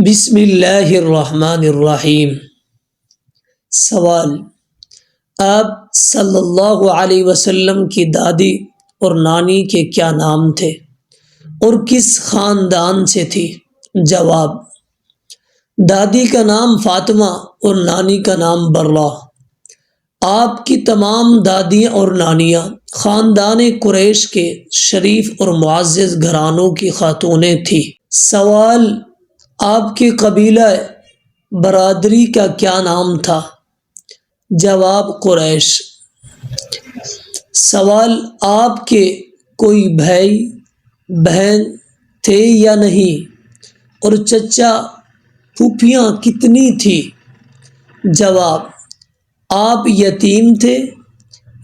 بسم اللہ الرحمن الرحیم۔ سوال: آپ صلی اللہ علیہ وسلم کی دادی اور نانی کے کیا نام تھے اور کس خاندان سے تھی؟ جواب: دادی کا نام فاطمہ اور نانی کا نام برہ۔ آپ کی تمام دادیاں اور نانیاں خاندان قریش کے شریف اور معزز گھرانوں کی خاتونیں تھیں۔ سوال: آپ کے قبیلہ برادری کا کیا نام تھا؟ جواب: قریش۔ سوال: آپ کے کوئی بھائی بہن تھے یا نہیں اور چچا پھوپھیاں کتنی تھی؟ جواب: آپ یتیم تھے،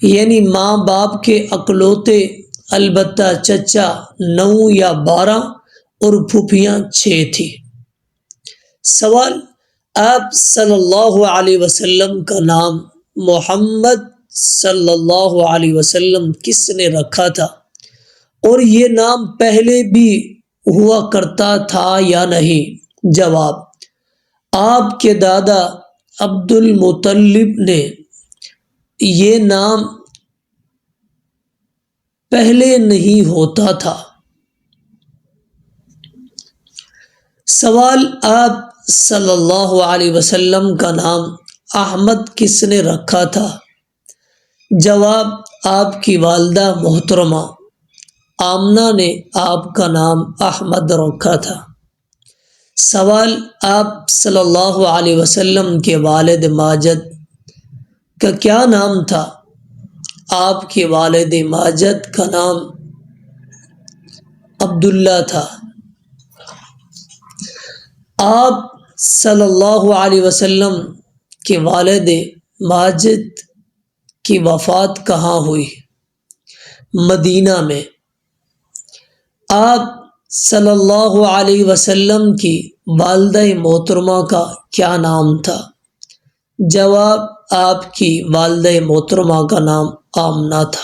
یعنی ماں باپ کے اکلوتے، البتہ چچا 9 یا 12 اور پھوپھیاں 6 تھیں۔ سوال: آپ صلی اللہ علیہ وسلم کا نام محمد صلی اللہ علیہ وسلم کس نے رکھا تھا اور یہ نام پہلے بھی ہوا کرتا تھا یا نہیں؟ جواب: آپ کے دادا عبد المطلب نے یہ نام پہلے نہیں ہوتا تھا۔ سوال: آپ صلی اللہ علیہ وسلم کا نام احمد کس نے رکھا تھا؟ جواب: آپ کی والدہ محترمہ آمنہ نے آپ کا نام احمد رکھا تھا۔ سوال: آپ صلی اللہ علیہ وسلم کے والد ماجد کا کیا نام تھا؟ آپ کے والد ماجد کا نام عبداللہ تھا۔ آپ صلی اللہ علیہ وسلم کے والد ماجد کی وفات کہاں ہوئی؟ مدینہ میں۔ آپ صلی اللہ علیہ وسلم کی والدہ محترمہ کا کیا نام تھا؟ جواب: آپ کی والدہ محترمہ کا نام آمنہ تھا۔